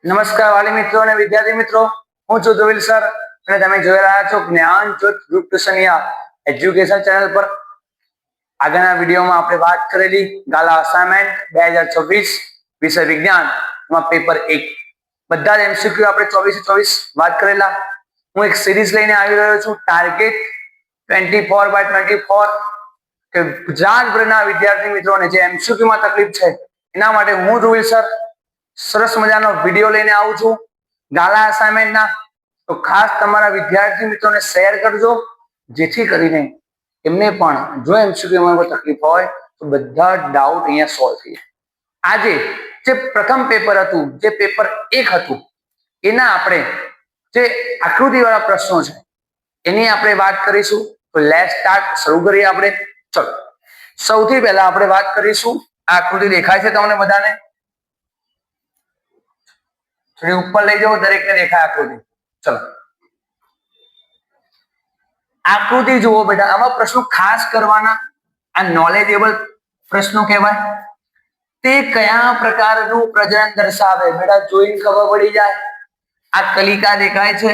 નમસ્કાર વાલી મિત્રો અને વિદ્યાર્થી મિત્રો, હું છું ધ્રુવિલ સર અને તમે જોઈ રહ્યા છો જ્ઞાન જ્યોત ગ્રુપ ટ્યુશન એજ્યુકેશન ચેનલ પર. આગળના વિડીયોમાં આપણે વાત કરેલી ગાલા અસાઇનમેન્ટ 2026 વિષય વિજ્ઞાન માં પેપર 1 બધા જ એમસીક્યુ આપણે 24/24 વાત કરેલા. હું એક સિરીઝ લઈને આવી રહ્યો છું ટાર્ગેટ 24/24 કે ગુજરાતભરના વિદ્યાર્થી મિત્રોને જે એમસીક્યુ માં તકલીફ છે એના માટે હું ધ્રુવિલ સર સરસ મજાનો વિડીયો લઈને આવું છું ગાલા અસાઇનમેન્ટ ના. તો ખાસ તમારા વિદ્યાર્થી મિત્રોને શેર કરજો જેથી કરીને એમને પણ જો એમસીક્યુ માં કોઈ તકલીફ હોય તો બધા ડાઉટ અહીંયા સોલ્વ થઈ જાય. આજે જે પ્રથમ પેપર હતું, જે પેપર 1 હતું, એના આપણે જે આકૃતિ વાળા પ્રશ્નો છે એની આપણે વાત કરીશું. તો લેટ્સ સ્ટાર્ટ, શરૂ કરીએ આપણે. ચલો, સૌથી પહેલા આપણે વાત કરીશું, આ આકૃતિ દેખાય છે તમને બધાને? થોડી ઉપર લઈ જાઓ, દરેકને દેખાય આકૃતિ. ચલો, આકૃતિ જુઓ બેટા. આવા પ્રશ્નો ખાસ કરવાના, આ નોલેજેબલ પ્રશ્નો કહેવાય. તે કયા પ્રકારનું પ્રજનન દર્શાવે? બેટા જોઈને ખબર પડી જાય. આ કલિકા દેખાય છે,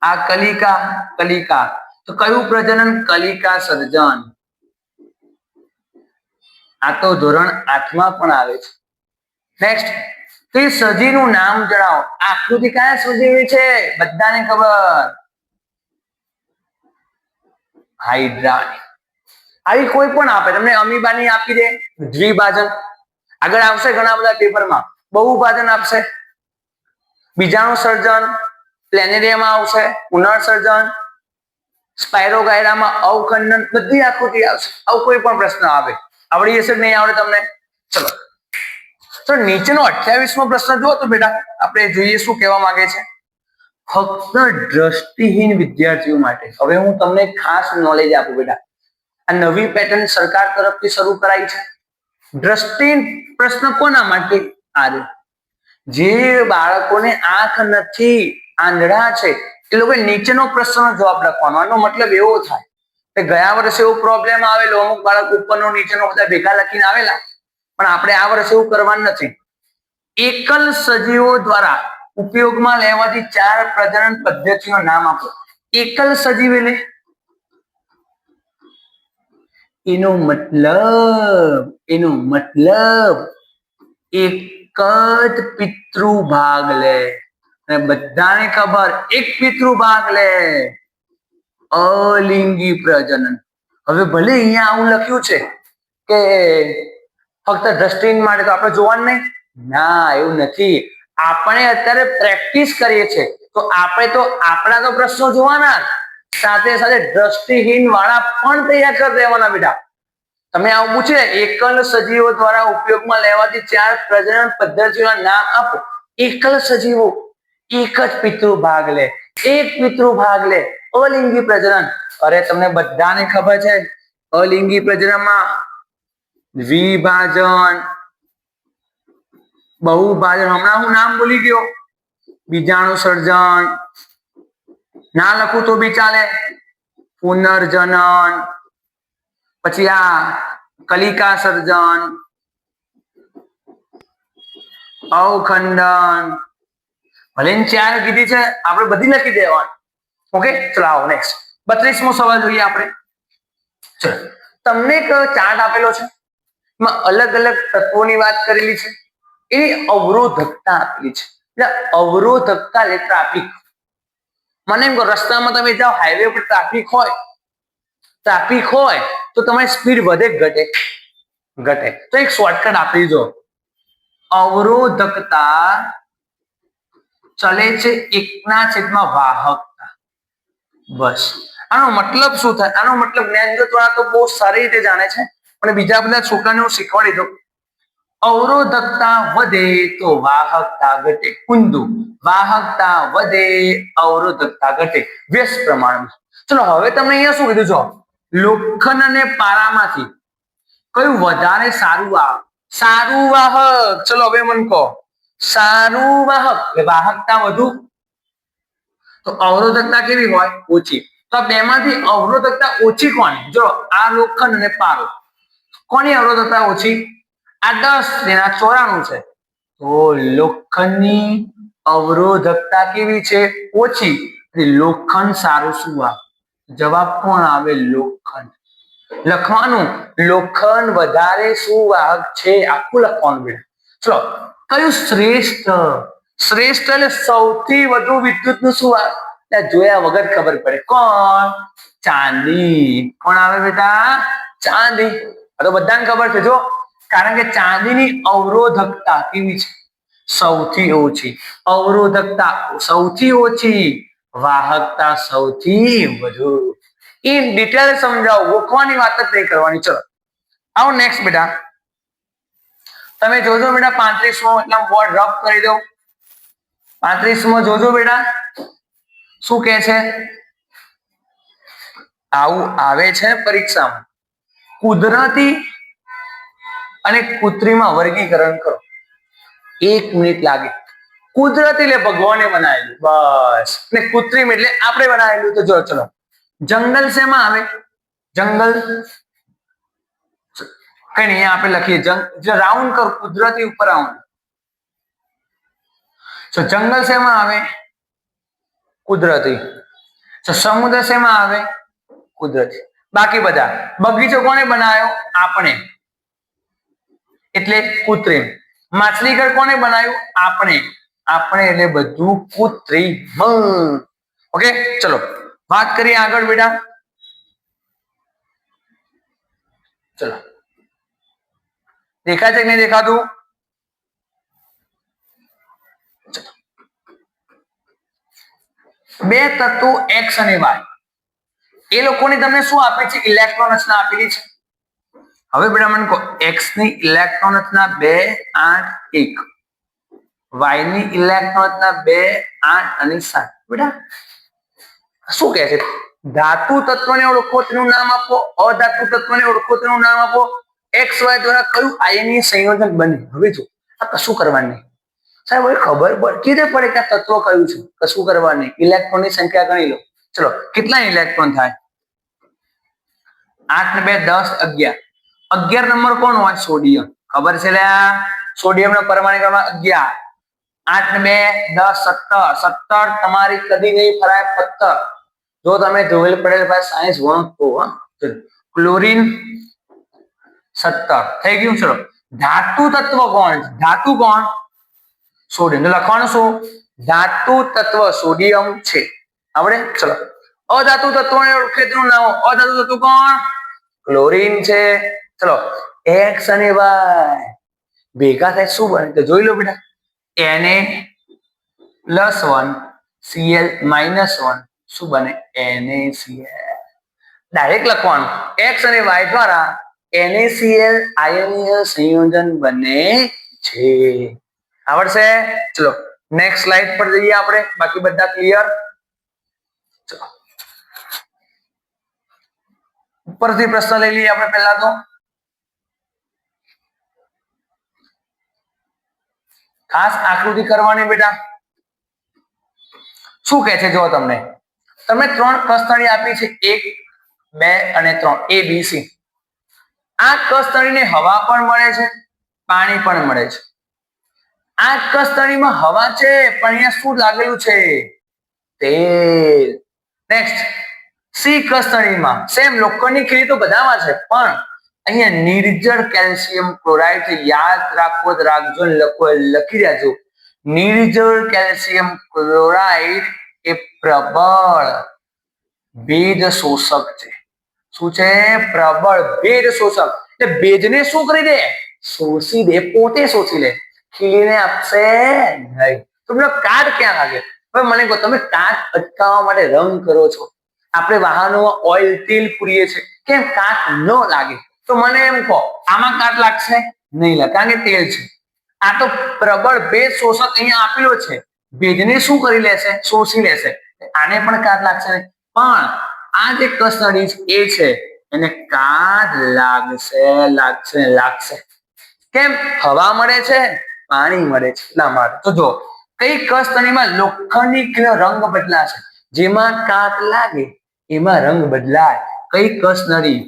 આ કલિકા, કલિકા. તો કયું પ્રજનન? કલિકા સર્જન. આ તો ધોરણ 8 માં પણ આવે છે. નેક્સ્ટ, તે સજીવનું નામ જણાવો. આકૃતિ કયા સજીવની છે? બધાને ખબર, હાઇડ્રાની. આવી કોઈ પણ આપે, તમને અમીબાની આપી દે, દ્વિભાજન. આગળ આવશે ઘણા બધા પેપરમાં, બહુભાજન આપશે, બીજાણુ સર્જન, પ્લેનેરિયામાં આવશે પુનર્સર્જન, સ્પાયરોગાયરામાં અવખંડન, બધી આકૃતિ આવશે. આવું કોઈ પણ પ્રશ્ન આવે, આવડી જશે કે નહીં આવડે તમને? ચલો, તો નીચેનો 28મો પ્રશ્ન જુઓ તો બેટા આપણે જોઈએ શું કહેવા માંગે છે. ફક્ત દ્રષ્ટિહીન વિદ્યાર્થીઓ માટે. હવે હું તમને ખાસ નોલેજ આપું બેટા. આ નવી પેટર્ન સરકાર તરફથી શરૂ કરાઈ છે. દ્રષ્ટિહીન પ્રશ્ન કોના માટે? આજે જે બાળકોને આંખ નથી, આંધળા છે, એ લોકો નીચેનો પ્રશ્નનો જવાબ લખવાનો. આનો મતલબ એવો થાય કે ગયા વર્ષે એવો પ્રોબ્લેમ આવેલો, અમુક બાળક ઉપરનો નીચેનો બધા ભેગા લખીને આવેલા, પણ આપણે આ વર્ષે એવું કરવાનું નથી. એકલ સજીવો દ્વારા ઉપયોગમાં લેવાતી 4 પ્રજનન પદ્ધતિઓ નામ આપો. એકલ સજીવ એટલે એનો મતલબ એક જ પિતૃ ભાગ લે. અને બધાને ખબર, એક પિતૃ ભાગ લે, અલિંગી પ્રજનન. હવે ભલે અહીંયા આવું લખ્યું છે કે ફક્ત દ્રષ્ટિહીન માટે, તો આપણે જોવાનું નહીં? ના, એવું નથી. આપણે અત્યારે પ્રેક્ટિસ કરીએ છીએ, તો આપણે તો આપણા તો પ્રશ્નો જોવાના, સાથે સાથે દ્રષ્ટિહીન વાળા પણ તૈયાર કરી દેવાના બેટા. તમે આવું પૂછે, એકલ સજીવો દ્વારા ઉપયોગમાં લેવાતી 4 પ્રજનન પદ્ધતિઓના નામ આપો. એકલ સજીવો, એક જ પિતૃ ભાગ લે, એક પિતૃ ભાગ લે, અલિંગી પ્રજનન. અરે તમને બધાને ખબર છે, અલિંગી પ્રજનનમાં દ્વિભાજન, બહુભાજન, હમણાં હું નામ ભૂલી ગયો, બીજાણુ સર્જન, ના લખું તો બી ચાલે, પુનર્જનન, પછી આ કલિકા સર્જન, અવખંડન. ભલે 4 કીધી છે, આપણે બધી લખી દેવાની. ઓકે, ચલો આવો નેક્સ્ટ 32મો સવાલ જોઈએ આપણે. ચલો, તમને એક ચાર્ટ આપેલો છે, એમાં અલગ અલગ તત્વોની વાત કરેલી છે, એની અવરોધકતા આપેલી છે. એટલે અવરોધકતા એટલે ટ્રાફિક. મને એમ કહો, રસ્તામાં તમે જાઓ, હાઈવે પર ટ્રાફિક હોય તો તમારી સ્પીડ વધે ઘટે? ઘટે. તો એક શોર્ટકટ આપી દો. અવરોધકતા ચલે છે 1/વાહકતા. બસ. આનો મતલબ શું થાય? આનો મતલબ જ્ઞાનજોત વાળા તો બહુ સારી રીતે જાણે છે, પણ બીજા બધા છોકરાને હું શીખવાડી દઉં. અવરોધકતા વધે તો વાહકતા ઘટે. ઊંધું, વાહકતા વધે, અવરોધકતા ઘટે, વ્યસ્ત પ્રમાણમાં. ચલો, હવે તમને અહીંયા શું કીધું? જો લોખંડ અને પારામાંથી કયું વધારે સારું આવે? સારું વાહક. ચલો હવે મને કહો, સારું વાહક એટલે વાહકતા વધુ, તો અવરોધકતા કેવી હોય? ઓછી. તો આ બેમાંથી અવરોધકતા ઓછી કોની? જો આ લોખંડ અને પારો, કોની અવરોધકતા ઓછી? આ 10 ને આ 94 છે, તો લોખંડની અવરોધકતા કેવી છે? ઓછી. લોખંડ સારું શું આવે? જવાબ કોણ આવે? લોખંડ. લખવાનું લોખંડ વધારે સુવાહક છે, આખું લખવાનું બેટા. ચલો, કયું શ્રેષ્ઠ? શ્રેષ્ઠ એટલે સૌથી વધુ વિદ્યુત નું સુવાહક. જોયા વગર ખબર પડે. કોણ? ચાંદી. કોણ આવે બેટા? ચાંદી. આ તો બધાને ખબર છે જો, કારણ કે ચાંદીની અવરોધકતા કેવી છે? સૌથી ઓછી. અવરોધકતા સૌથી ઓછી, વાહકતા સૌથી વધુ. ઇન ડિટેલ સમજાવો, ગોખવાની વાત જ નહીં કરવાની. ચલો આવો નેક્સ્ટ બેટા. તમે જોજો બેટા 35મો, એટલા બોર્ડ રફ કરી દો. 35મો જોજો બેટા શું કહે છે. આવું આવે છે પરીક્ષામાં. કુદરતી અને કૃત્રિમ વર્ગીકરણ કરો. 1 મિનિટ લાગે. કુદરતી એટલે ભગવાને બનાવેલું બસ, ને કૃત્રિમ એટલે આપણે બનાવેલું. તો જો ચલો, જંગલ શેમાં આવે? જંગલ કઈ નહીં, આપણે લખીએ રાઉન્ડ કર, કુદરતી ઉપર રાઉન્ડ. તો જંગલ શેમાં આવે? કુદરતી. તો સમુદ્ર શેમાં આવે? કુદરતી. બાકી બધા. બગીચો કોને બનાવ્યો? આપણે, એટલે કૃત્રિમ. માછલી ઘર કોને બનાવ્યું? આપણે. આપણે એટલે બધું કૃત્રિમ. ઓકે, ચલો વાત કરીએ આગળ બેટા. ચલો, દેખાય છે કે નહીં દેખાતું? બે તત્વો એક્સ અને વાય, એ લોકોની તમને શું આપે છે? ઇલેક્ટ્રોન રચના આપેલી છે. હવે બેટા મને કહો, એક્સ ની ઇલેક્ટ્રોન રચના 2, 8, 1. વાય ની ઇલેક્ટ્રોન રચના 2, 8 અને 7. બેટા શું કહે છે? ધાતુ તત્વને ઓળખો તેનું નામ આપો, અધાતુ તત્વને ઓળખો તેનું નામ આપો. એક્સ વાય દ્વારા કયું આયનીય સંયોજન બને? હવે જો આ કશું કરવાનું નહીં સાહેબ, હવે ખબર કેવી રીતે પડે કે આ તત્વ કયું છે? કશું કરવાનું નહીં, ઇલેક્ટ્રોનની સંખ્યા ગણી લો. ચલો, કેટલા ઇલેક્ટ્રોન થાય? 8 ને 2 10, 11. 11 નંબર કોણ હોય? સોડિયમ. ખબર છે લે, સોડિયમ નો પરમાણુ ક્રમાંક 11. 8 ને 2 10, 17. 17 તમારી કદી નહીં ફરાય પત્તર. જો તમે ધોયેલ પડેલ ભાઈ સાયન્સ ભણો તો. ક્લોરીન 17 થઈ ગયું. ચલો, ધાતુ તત્વ કોણ? ધાતુ કોણ? સોડિયમ. લખવાનું શું? ધાતુ તત્વ સોડિયમ છે. આવડે? ચલો, અધાતુ તત્વને ઓળખે તેનું નામ. અધાતુ તત્વ કોણ? ક્લોરીન છે. ચલો, એક્સ અને વાય ભેગા થાય શું બને? તો જોઈ લો બેટા. Na+1 Cl-1 શું બને? NaCl. ડાયરેક્ટ લખવાનું. એક્સ અને વાય દ્વારા NaCl આયનીય સંયોજન બને છે. આવડશે? ચલો નેક્સ્ટ સ્લાઇડ પર જઈએ આપણે. બાકી બધા ક્લિયર? ચલો, ઉપરથી પ્રશ્ન લઈ લઈએ આપણે. પહેલા તો ખાસ આકૃતિ કરવાની બેટા. શું કહે છે? જો તમને 3 કસ્તરી આપી છે, 1, 2 અને 3, ABC. આ કસ્તરીને હવા પણ મળે છે, પાણી પણ મળે છે. આ કસ્તરીમાં હવા છે, પણ અહીંયા શું લાગેલું છે? તેલ. નેક્સ્ટ, સી કસ્તરીમાં સેમ લોખંડની ખીલી તો બધામાં છે, પણ અહીંયા નિર્જળ કેલ્શિયમ ક્લોરાઇડ. યાદ રાખવો તો રાખજો, લખી દેજો. નિર્જળ કેલ્શિયમ ક્લોરાઇડ એ પ્રબળ ભેજ શોષક છે. શું છે? પ્રબળ ભેજ શોષક. એટલે ભેજને શું કરી દે? શોષી દે, પોતે શોષી લે, ખીલીને આપશે નહીં. તમને કાટ ક્યાં લાગે? હવે મને કહો, તમે કાટ અટકાવવા માટે રંગ કરો છો. આપણે વાહનોમાં ઓઇલ તેલ પૂરીએ છીએ, કેમ કાટ ન લાગે? તો મને એમ કહો, આમાં કાટ લાગશે? નહીં લાગે, કારણ કે તેલ છે. આ તો પ્રબળ ભેજ શોષક અહીંયા આપેલો છે. ભેજને શું કરી લેશે? શોષી લેશે. આને પણ કાટ લાગશે. પણ આ જે કસ્તરી એ છે, એને કાટ લાગશે. કેમ? હવા મળે છે, પાણી મળે છે, એટલા માટે. તો જો કઈ કસ્તરીમાં લોખંડની રંગ બદલાશે, જેમાં કાટ લાગે એમાં રંગ બદલાય. કઈ કસ્તરી?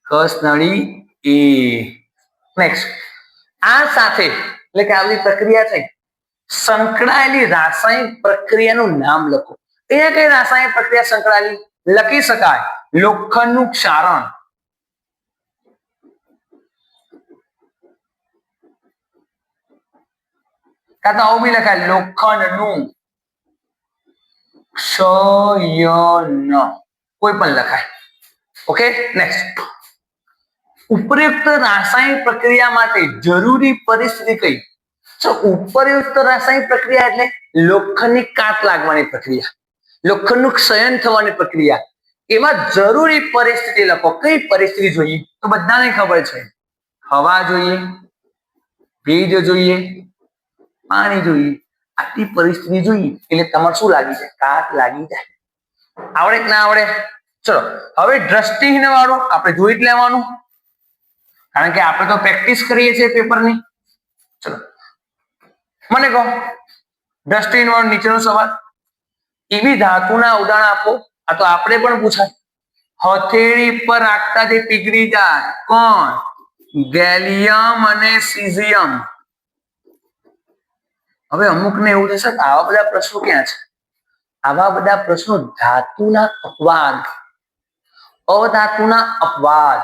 કસ્તરી એ. નેક્સ્ટ, આ સાથે એટલે કે આવી પ્રક્રિયા છે સંકળાયેલી રાસાયણિક પ્રક્રિયાનું નામ લખો. અહીંયા કઈ રાસાયણિક પ્રક્રિયા સંકળાયેલી લખી શકાય? લોખંડનું ક્ષારણ, કાં તો આવું બી લખાય લોખંડનું ક્ષયન, કોઈ પણ લખાય. Okay, next. ઉપયુક્ત રાસાયણિક પ્રક્રિયા માટે જરૂરી પરિસ્થિતિ કઈ? ઉપયુક્ત રાસાયણિક પ્રક્રિયા એટલે લોખંડની કાટ લાગવાની પ્રક્રિયા, લોખંડનું ક્ષયન થવાની પ્રક્રિયા. એમાં જરૂરી પરિસ્થિતિ લખો. કઈ પરિસ્થિતિ જોઈએ? તો બધાને ખબર છે, હવા જોઈએ, ભેજ જોઈએ, પાણી જોઈએ. આટલી પરિસ્થિતિ જોઈએ એટલે તમારે શું લાગી જાય? કાટ લાગી જાય. આવડે કે ના આવડે? ચલો હવે દ્રષ્ટિહીન વાળું આપણે જોઈ જ લેવાનું, કારણ કે આપણે તો પ્રેક્ટિસ કરીએ છીએ પેપરની. ચલો મને કહો, દ્રષ્ટિહીન વાળો નીચેનો સવાલ. એવી ધાતુના ઉદાહરણ આપો. આ તો આપણે પણ પૂછાય. હથેળી પર રાખતા જે પીગળી જાય, કોણ? ગેલિયમ અને સીઝિયમ. હવે અમુક ને એવું થશે કે આવા બધા પ્રશ્નો ક્યાં છે? આવા બધા પ્રશ્નો ધાતુના અપવાદ, અધાતુના અપવાદ,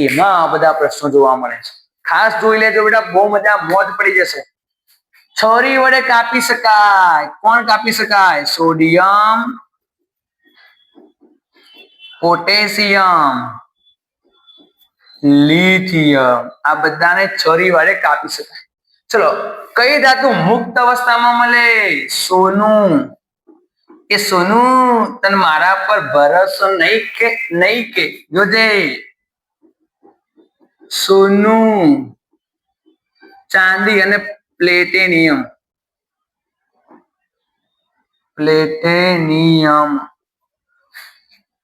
એમાં આ બધા પ્રશ્નો જોવા મળે છે. ખાસ જોઈ લેજો બેટા, બહુ મજા મોજ પડી જશે. છરી વડે કાપી શકાય. કોણ કાપી શકાય? Sodium, potassium, lithium. આ બધાને છરી વડે કાપી શકાય. ચલો, કઈ ધાતુ મુક્ત અવસ્થામાં મળે? સોનું. એ સોનું તને મારા પર ભરોસો નહીં કે જોજે. સોનું, ચાંદી અને પ્લેટિનિયમ. પ્લેટિનિયમ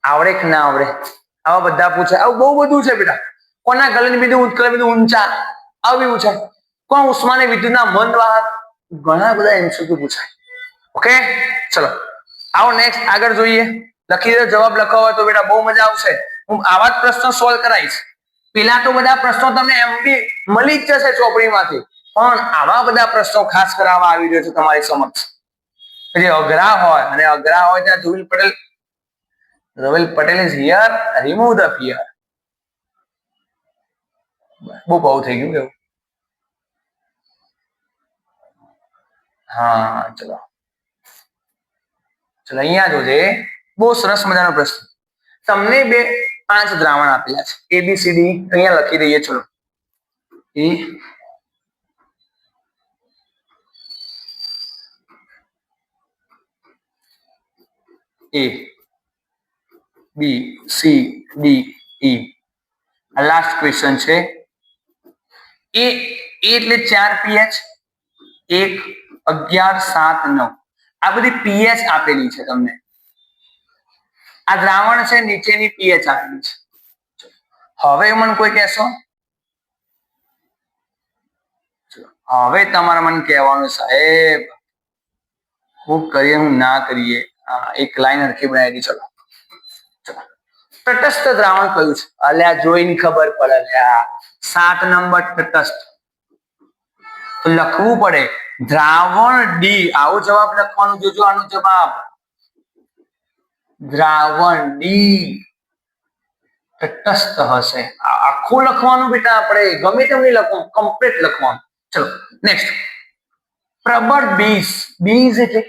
આવડે કે ના આવડે? આવા બધા પૂછે. આવું બહુ બધું છે બેટા. કોના ગલન બિંદુ ઉત્કલન બિંદુ ઊંચા, આવું પૂછાય. કોણ ઉષ્માની વિદ્યુતના મંદવાહક? ઘણા બધા એમસીક્યુ પૂછાય. ઓકે, ચલો આવો નેક્સ્ટ આગળ જોઈએ. લખી દો, જવાબ લખો હોય તો બેટા બહુ મજા આવશે. હું આવા જ પ્રશ્નો સોલ્વ કરાવીશ. પેલા તો બધા પ્રશ્નો તમને એમ બી મળી જ જશે ચોપડીમાંથી, પણ આવા બધા પ્રશ્નો ખાસ કરાવવા આવી રહ્યો છે તમારી સમક્ષ. જે અઘરા હોય, અને અઘરા હોય ત્યાં Dhruvil Patel is here, remove the fear. બહુ બહુ થઈ ગયું એવું. હા ચલો ચલો અહીંયા જોજે, બહુ સરસ મજાનો પ્રશ્ન. તમને 5 દ્રાવણ આપેલા છે, ABCD અહીંયા લખી દઈએ. ચલો, A B C D E. આ લાસ્ટ ક્વેશ્ચન છે. A એટલે 4 pH, 1 11 7 9. આ બધી pH આપેલી છે તમને. આ દ્રાવણ છે, નીચેની pH આપેલી છે. હવે મને કોઈ કહેશો, હવે તમારે મને કહેવાનું સાહેબ હું કરીએ હું ના કરીએ. એક લાઈન હરખી બનાવી દી. ચલો, તટસ્થ દ્રાવણ કયું છે? અલ્યા જોઈને ખબર પડે. 7 નંબર તટસ્થ. તો લખવું પડે દ્રાવણ ડી. આવો જવાબ લખવાનું. જોજો આનો જવાબ દ્રાવણ ડી તટસ્થ હશે. આખું લખવાનું બેટા, આપણે ગમે તેમ નહીં લખવાનું, કમ્પ્લીટ લખવાનું. ચલો નેક્સ્ટ. પ્રબળ બીજ. બીજ એટલે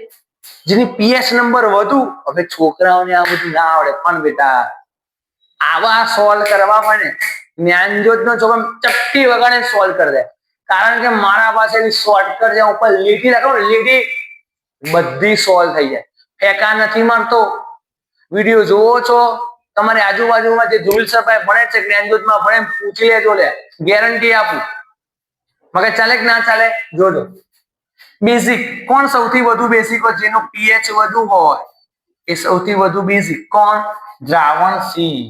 જેની પીએચ નંબર વધુ. હવે છોકરાઓને આ બધું ના આવડે, પણ બેટા આવા સોલ્વ કરવા પડે. જ્ઞાનજ્યોત નો છોકરો ચપટી વગાડે સોલ્વ કરી દે, કારણ કે મારા પાસે શોર્ટકટ જ્યાં ઉપર લીટી લખો ને, લીટી બધી સોલ્વ થઈ જાય. ફેંકા નથી મારતો. વિડીયો જોવો છો, તમારી આજુબાજુમાં જે ધ્રુવીલ સર પાસે ભણે છે, જ્ઞાનજ્યોતમાં ભણે, પૂછી લેજો. લે ગેરંટી આપું. મગજ ચાલે કે ના ચાલે જોજો. બેઝિક. કોણ સૌથી વધુ બેઝિક હોય? જેનો પીએચ વધુ હોય એ સૌથી વધુ બેઝિક. કોણ? દ્રાવણ સી.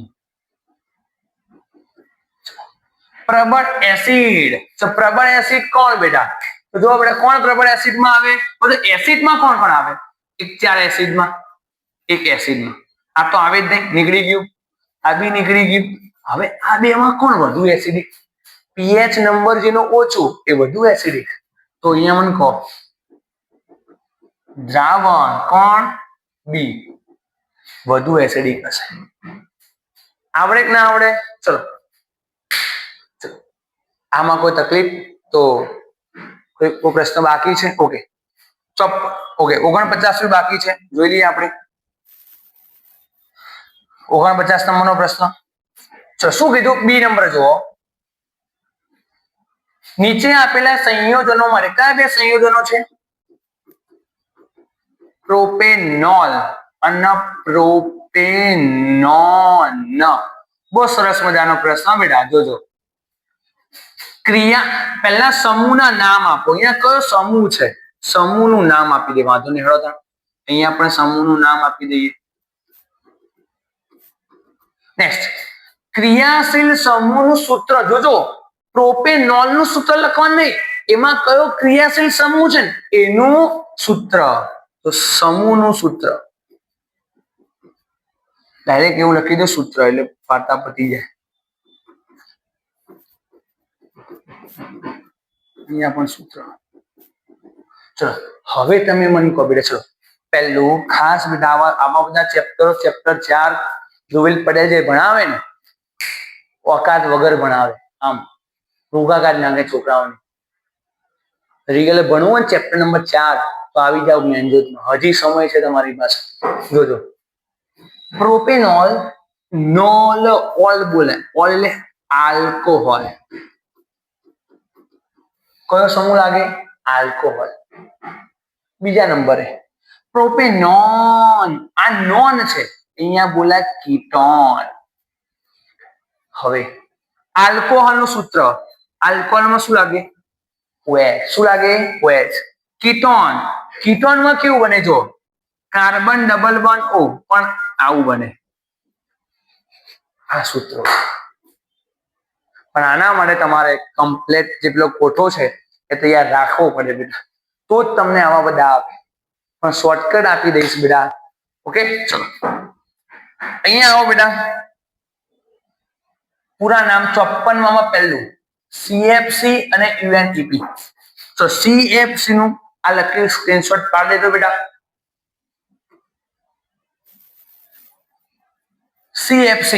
પ્રબળ એસિડ. તો પ્રબળ એસિડ કોણ બેટા? તો જો આપણે કોણ પ્રબળ એસિડમાં આવે? તો એસિડમાં કોણ કોણ આવે? એક 4 એસિડમાં, એક એસિડમાં. આ તો આવે જ નહીં, નીકળી ગયું. આ બી નીકળી ગયું. હવે આ બેમાં કોણ વધુ એસિડિક? પીએચ નંબર જેનો ઓછો એ વધુ એસિડિક. તો અહીંયા મને કહો દ્રાવણ કોણ બી વધુ એસિડિક હશે. આવડે કે ના આવડે? ચલો આમાં કોઈ તકલીફ તો કોઈ પ્રશ્ન બાકી છે? ઓકે 49 બાકી છે, જોઈ લઈએ આપણે 49 નંબરનો પ્રશ્ન. ચલો શું કીધું? બી નંબર જુઓ. નીચે આપેલા સંયોજનો માટે કયા બે સંયોજનો છે? પ્રોપેનોલ અને પ્રોપેનોન. બહુ સરસ મજાનો પ્રશ્ન બેટા, જોજો. ક્રિયા પહેલા સમૂહના નામ આપો. અહીંયા કયો સમૂહ છે? સમૂહનું નામ આપી દે. વાંધો નહીં, હેડો અહીંયા આપણે સમૂહનું નામ આપી દઈએ. નેક્સ્ટ, ક્રિયાશીલ સમૂહનું સૂત્ર જોજો. પ્રોપેનોલ નું સૂત્ર લખવાનું નહીં, એમાં કયો ક્રિયાશીલ સમૂહ છે એનું સૂત્ર. તો સમૂહનું સૂત્ર ડાયરેક્ટ એવું લખી દો સૂત્ર, એટલે વાર્તા પતી જાય. અહીંયા પણ સૂત્ર. ચલો હવે તમે મને કહો બેટા. ચલો પહેલું ખાસ બેટા આવા બધા ચેપ્ટર 4 ધ્રુવીલ પટેલ જે ભણાવે ને ઓકાત વગર ભણાવે, આમ રોગાકાત નાખે છોકરાઓને. રીગલે ભણવું હોય ચેપ્ટર નંબર 4 તો આવી જાવ જ્ઞાનજ્યોતમાં, હજી સમય છે તમારી પાસે. જોજો પ્રોપેનોલ નોલ ઓલ બોલે, ઓલ એટલે આલ્કોહોલ. કયો સમૂહ લાગે? આલ્કોહોલ. બીજા નંબરે પ્રોપેનોન, આ નોન છે, અહીંયા બોલા કીટોન. હવે આલ્કોહોલ નું સૂત્ર, આલ્કોહોલમાં શું લાગે? OH. શું લાગે? OH. કીટોન, કીટોનમાં કેવું બને? જો કાર્બન ડબલ બોન્ડ O, પણ આવું બને. આ સૂત્રો. પણ આના માટે તમારે કમ્પ્લીટ જેટલો કોઠો છે એ તૈયાર રાખવો પડે બેટા, તો જ તમને આવા બધા આપે. પણ શોર્ટકટ આપી દઈશ બેટા. ઓકે ચલો અહીંયા આવો બેટા. પૂરા નામ 54 માં પહેલું CFC અને UNEP. તો CFC નું આ લખેલું સ્ક્રીનશોટ પાડી દેજો બેટા. CFC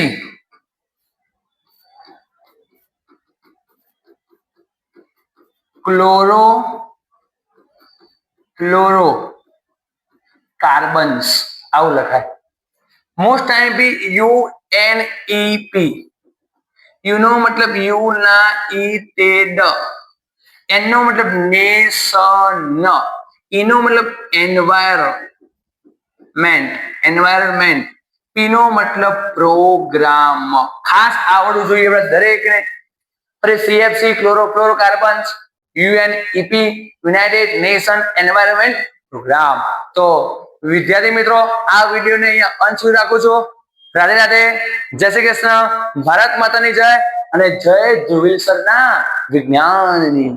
ક્લોરો કાર્બન્સ આવું લખાય. મોસ્ટ ટાઈમ બી UNEP. યુ નો મતલબ યુ ના ઈટેડ, એન નો મતલબ નેશન, ઈ નો મતલબ એન્વાયરમેન્ટ, પી નો મતલબ પ્રોગ્રામ. ખાસ આવડવું જોઈએ દરેકને. CFC chlorofluorocarbons, UNEP united nation environment programme. તો વિદ્યાર્થી મિત્રો આ વિડીયોને અહીંયા અંત સુધી રાખું છું. રાધે રાધે, જય શ્રી કૃષ્ણ, ભારત માતાની જય અને જય ધ્રુવીલ સરના વિજ્ઞાનની.